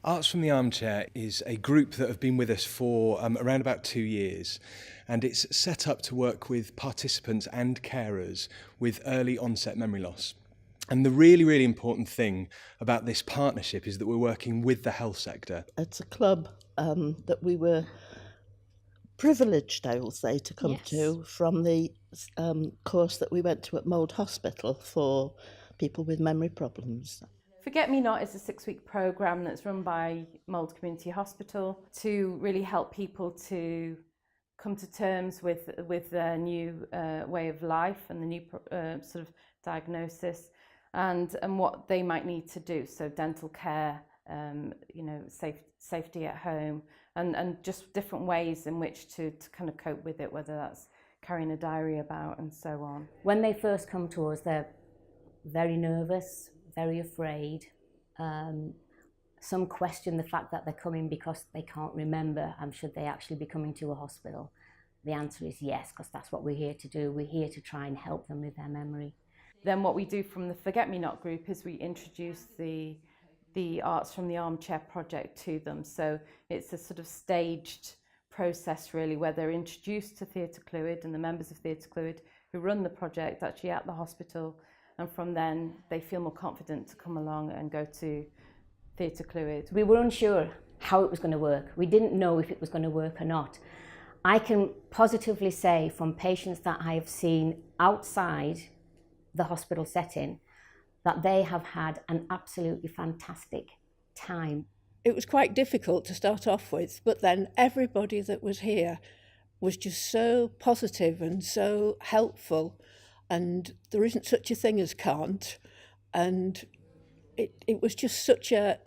Arts from the Armchair is a group that have been with us for around about 2 years, and it's set up to work with participants and carers with early onset memory loss. And the really, really important thing about this partnership is that we're working with the health sector. It's a club that we were privileged, I will say, to come to from the course that we went to at Mould Hospital for people with memory problems. Forget Me Not is a 6-week programme that's run by Mould Community Hospital to really help people to come to terms with their new way of life and the new sort of diagnosis and what they might need to do. So dental care, safety at home and just different ways in which to kind of cope with it, whether that's carrying a diary about and so on. When they first come to us, they're very nervous, very afraid. Some question the fact that they're coming because they can't remember and should they actually be coming to a hospital. The answer is yes, because that's what we're here to do. We're here to try and help them with their memory. Then what we do from the Forget Me Not group is we introduce the Arts from the Armchair project to them. So it's a sort of staged process really, where they're introduced to Theatre Clwyd and the members of Theatre Clwyd who run the project actually at the hospital, and from then they feel more confident to come along and go to Theatre Clwyd. We were unsure how it was going to work. We didn't know if it was going to work or not. I can positively say from patients that I have seen outside the hospital setting that they have had an absolutely fantastic time. It was quite difficult to start off with, but then everybody that was here was just so positive and so helpful, and there isn't such a thing as can't, and it was just such a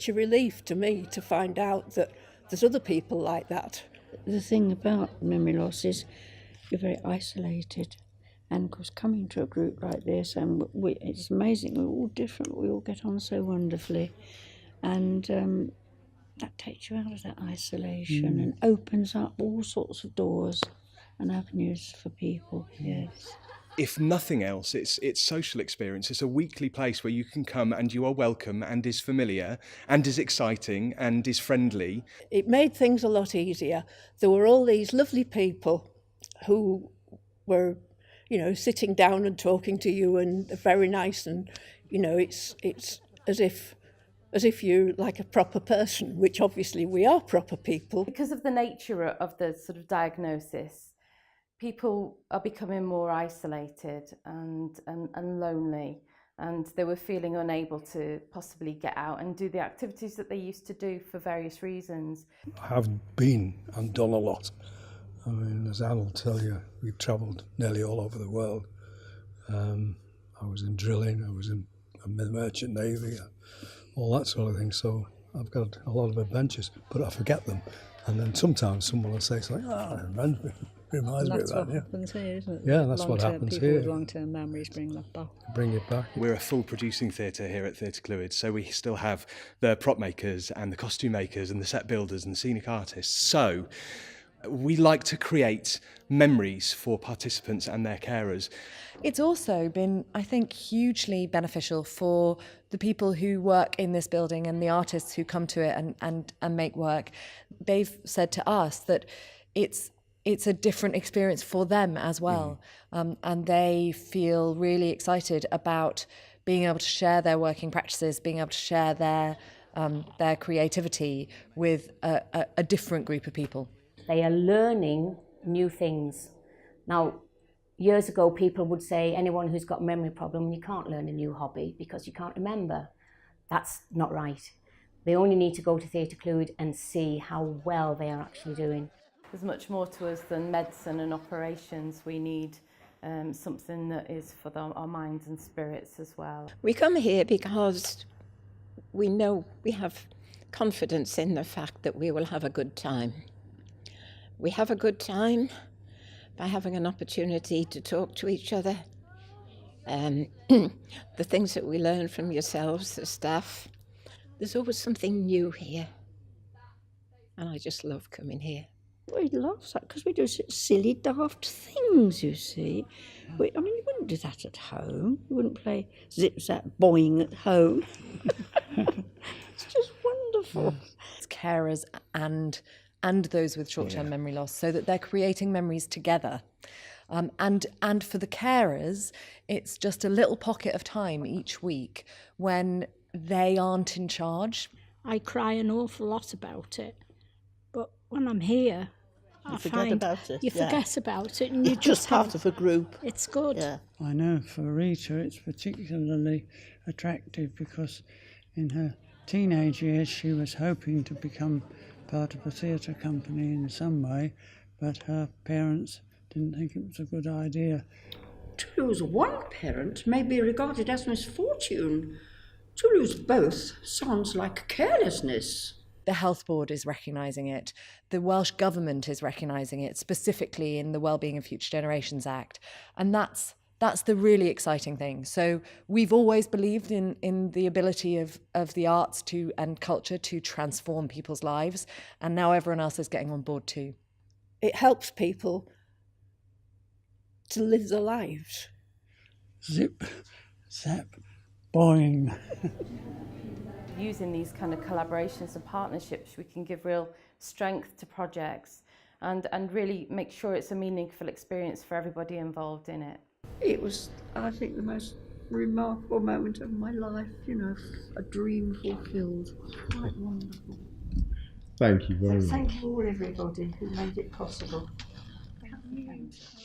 relief to me to find out that there's other people like that. The thing about memory loss is you're very isolated, and of course coming to a group like this, and it's amazing, we're all different, we all get on so wonderfully, and that takes you out of that isolation and opens up all sorts of doors and avenues for people, yes. If nothing else, it's social experience. It's a weekly place where you can come and you are welcome and is familiar and is exciting and is friendly. It made things a lot easier. There were all these lovely people who were, sitting down and talking to you, and very nice, and it's as if you're like a proper person, which obviously we are proper people. Because of the nature of the sort of diagnosis, people are becoming more isolated and lonely, and they were feeling unable to possibly get out and do the activities that they used to do for various reasons. I have been and done a lot. I mean, as Anne will tell you, we've travelled nearly all over the world. I was in drilling, I was in the Merchant Navy, all that sort of thing, so I've got a lot of adventures, but I forget them. And then sometimes someone will say something, reminds me of that. That's what happens here, isn't it? Yeah, that's what happens people here. With long-term memories bring that back. Bring it back. We're a full producing theatre here at Theatre Clwyd, so we still have the prop makers and the costume makers and the set builders and the scenic artists. So we like to create memories for participants and their carers. It's also been, I think, hugely beneficial for the people who work in this building and the artists who come to it and make work. They've said to us that it's a different experience for them as well. And they feel really excited about being able to share their working practices, being able to share their creativity with a different group of people. They are learning new things. Now, years ago, people would say anyone who's got a memory problem, you can't learn a new hobby because you can't remember. That's not right. They only need to go to Theatre Clwyd and see how well they are actually doing. There's much more to us than medicine and operations. We need something that is for our minds and spirits as well. We come here because we know we have confidence in the fact that we will have a good time. We have a good time by having an opportunity to talk to each other. The things that we learn from yourselves, the staff. There's always something new here. And I just love coming here. We love that because we do such silly, daft things, you see. You wouldn't do that at home. You wouldn't play zip-zap boing at home. It's just wonderful. wonderful. It's carers and those with short-term memory loss, so that they're creating memories together. And for the carers, it's just a little pocket of time each week when they aren't in charge. I cry an awful lot about it, but when I'm here, I forget find about it, you yeah. forget about it, and you It's just have part of a group. It's good. Yeah. I know for Rita it's particularly attractive because in her teenage years she was hoping to become part of a theatre company in some way, but her parents didn't think it was a good idea. To lose one parent may be regarded as misfortune. To lose both sounds like carelessness. The Health Board is recognising it. The Welsh Government is recognising it, specifically in the Wellbeing of Future Generations Act. And that's the really exciting thing. So we've always believed in the ability of the arts and culture to transform people's lives. And now everyone else is getting on board too. It helps people to live their lives. Zip, zap, boing. Using these kind of collaborations and partnerships, we can give real strength to projects and really make sure it's a meaningful experience for everybody involved in it. It was, I think, the most remarkable moment of my life, a dream fulfilled. Quite wonderful. Thank you very much. Thank you all, everybody who made it possible. Thank you.